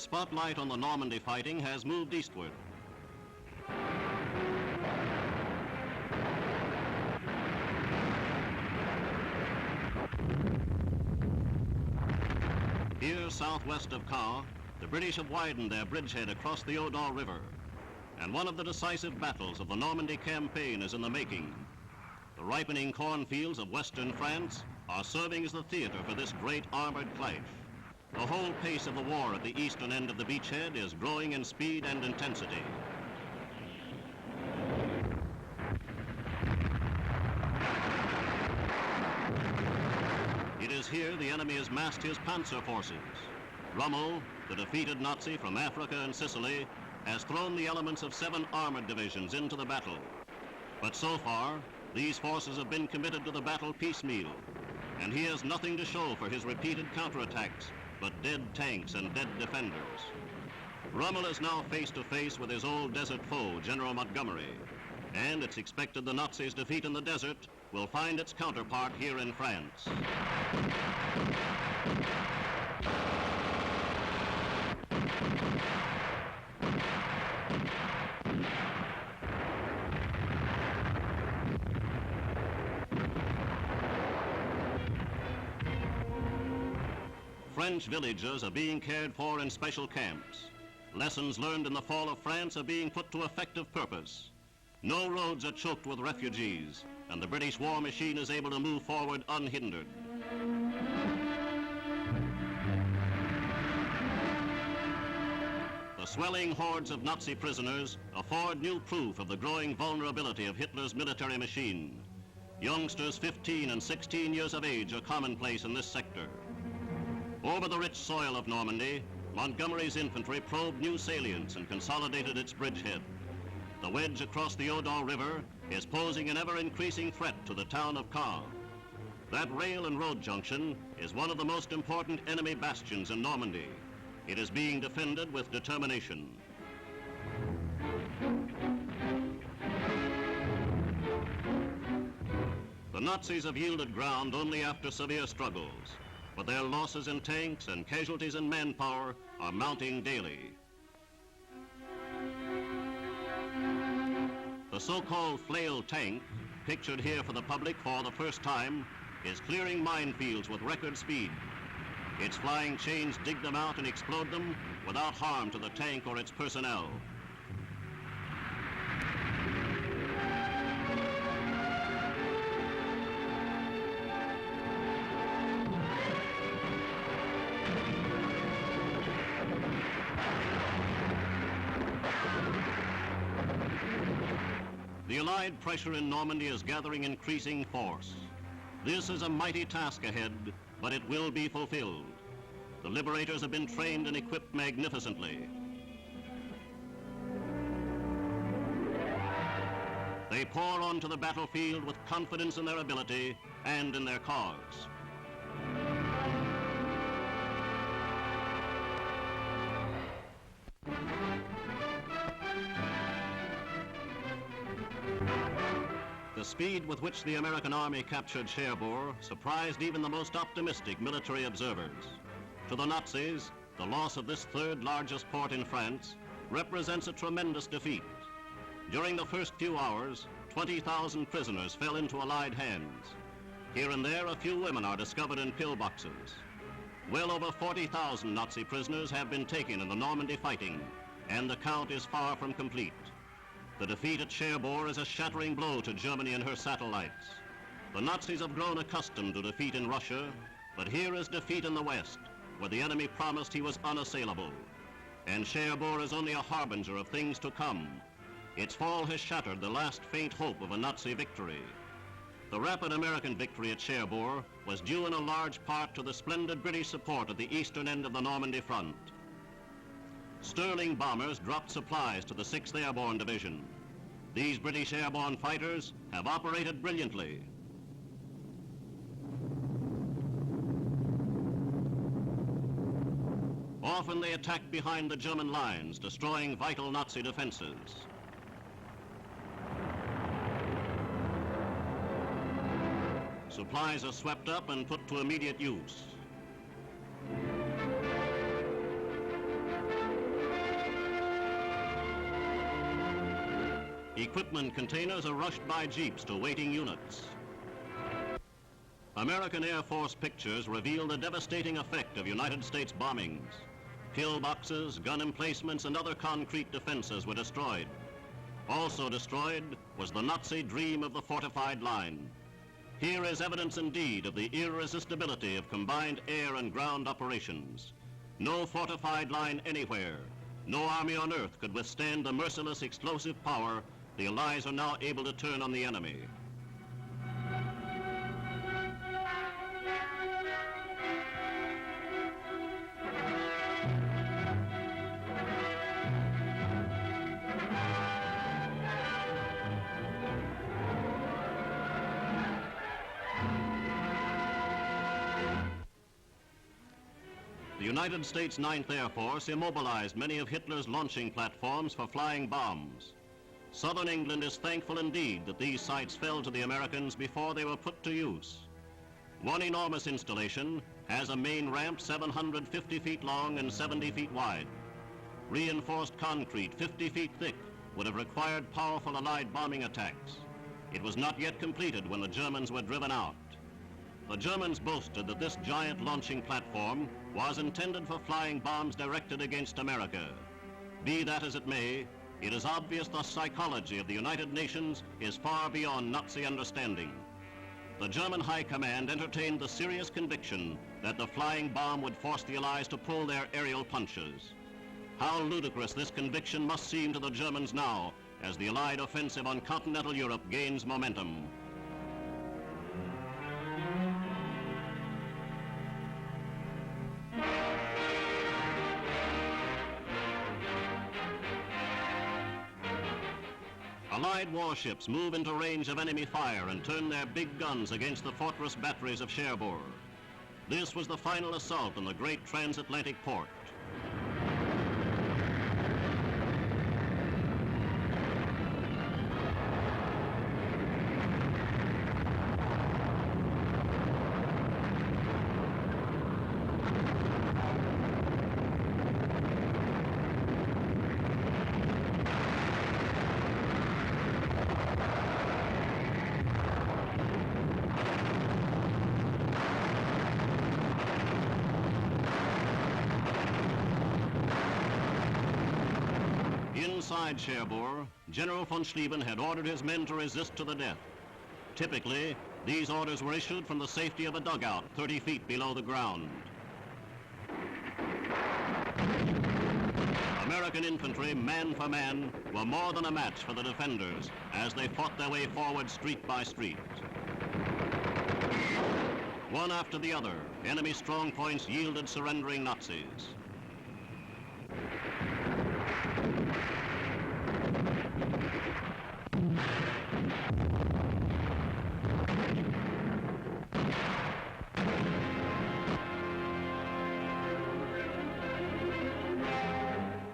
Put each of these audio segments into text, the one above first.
spotlight on the Normandy fighting has moved eastward. Here, southwest of Caen, the British have widened their bridgehead across the Odon River, and one of the decisive battles of the Normandy campaign is in the making. The ripening cornfields of western France are serving as the theater for this great armored clash. The whole pace of the war at the eastern end of the beachhead is growing in speed and intensity. It is here the enemy has massed his panzer forces. Rommel, the defeated Nazi from Africa and Sicily, has thrown the elements of 7 armored divisions into the battle. But so far, these forces have been committed to the battle piecemeal, and he has nothing to show for his repeated counterattacks but dead tanks and dead defenders. Rommel is now face to face with his old desert foe, General Montgomery, and it's expected the Nazis' defeat in the desert will find its counterpart here in France. French villages are being cared for in special camps. Lessons learned in the fall of France are being put to effective purpose. No roads are choked with refugees, and the British war machine is able to move forward unhindered. The swelling hordes of Nazi prisoners afford new proof of the growing vulnerability of Hitler's military machine. Youngsters 15 and 16 years of age are commonplace in this sector. Over the rich soil of Normandy, Montgomery's infantry probed new salients and consolidated its bridgehead. The wedge across the Odon River is posing an ever-increasing threat to the town of Caen. That rail and road junction is one of the most important enemy bastions in Normandy. It is being defended with determination. The Nazis have yielded ground only after severe struggles, but their losses in tanks and casualties in manpower are mounting daily. The so-called flail tank, pictured here for the public for the first time, is clearing minefields with record speed. Its flying chains dig them out and explode them without harm to the tank or its personnel. The Allied pressure in Normandy is gathering increasing force. This is a mighty task ahead, but it will be fulfilled. The liberators have been trained and equipped magnificently. They pour onto the battlefield with confidence in their ability and in their cause. The speed with which the American army captured Cherbourg surprised even the most optimistic military observers. To the Nazis, the loss of this third largest port in France represents a tremendous defeat. During the first few hours, 20,000 prisoners fell into Allied hands. Here and there, a few women are discovered in pillboxes. Well over 40,000 Nazi prisoners have been taken in the Normandy fighting, and the count is far from complete. The defeat at Cherbourg is a shattering blow to Germany and her satellites. The Nazis have grown accustomed to defeat in Russia, but here is defeat in the West, where the enemy promised he was unassailable. And Cherbourg is only a harbinger of things to come. Its fall has shattered the last faint hope of a Nazi victory. The rapid American victory at Cherbourg was due in a large part to the splendid British support at the eastern end of the Normandy front. Sterling bombers dropped supplies to the 6th Airborne Division. These British airborne fighters have operated brilliantly. Often they attacked behind the German lines, destroying vital Nazi defenses. Supplies are swept up and put to immediate use. Equipment containers are rushed by jeeps to waiting units. American Air Force pictures reveal the devastating effect of United States bombings. Pillboxes, gun emplacements, and other concrete defenses were destroyed. Also destroyed was the Nazi dream of the fortified line. Here is evidence indeed of the irresistibility of combined air and ground operations. No fortified line anywhere, no army on earth could withstand the merciless explosive power the Allies are now able to turn on the enemy. The United States 9th Air Force immobilized many of Hitler's launching platforms for flying bombs. Southern England is thankful indeed that these sites fell to the Americans before they were put to use. One enormous installation has a main ramp 750 feet long and 70 feet wide. Reinforced concrete 50 feet thick would have required powerful Allied bombing attacks. It was not yet completed when the Germans were driven out. The Germans boasted that this giant launching platform was intended for flying bombs directed against America. Be that as it may, it is obvious the psychology of the United Nations is far beyond Nazi understanding. The German High Command entertained the serious conviction that the flying bomb would force the Allies to pull their aerial punches. How ludicrous this conviction must seem to the Germans now as the Allied offensive on continental Europe gains momentum. Allied warships move into range of enemy fire and turn their big guns against the fortress batteries of Cherbourg. This was the final assault on the great transatlantic port. Inside Cherbourg, General von Schlieben had ordered his men to resist to the death. Typically, these orders were issued from the safety of a dugout 30 feet below the ground. American infantry, man for man, were more than a match for the defenders as they fought their way forward street by street. One after the other, enemy strong points yielded surrendering Nazis.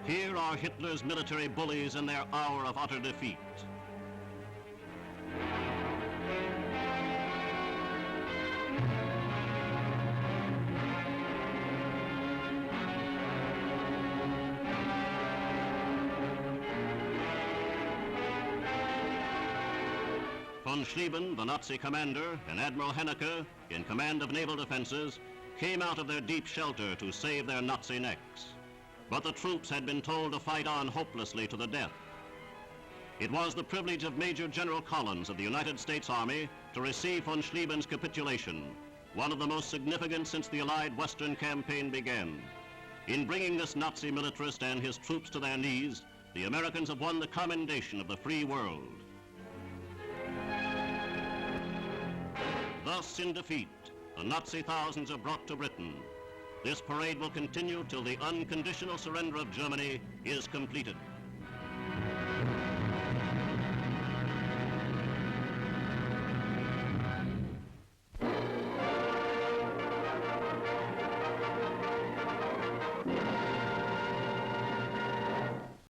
Here are Hitler's military bullies in their hour of utter defeat. Von Schlieben, the Nazi commander, and Admiral Hennecke, in command of naval defenses, came out of their deep shelter to save their Nazi necks. But the troops had been told to fight on hopelessly to the death. It was the privilege of Major General Collins of the United States Army to receive von Schlieben's capitulation, one of the most significant since the Allied Western campaign began. In bringing this Nazi militarist and his troops to their knees, the Americans have won the commendation of the free world. Thus, in defeat, the Nazi thousands are brought to Britain. This parade will continue till the unconditional surrender of Germany is completed.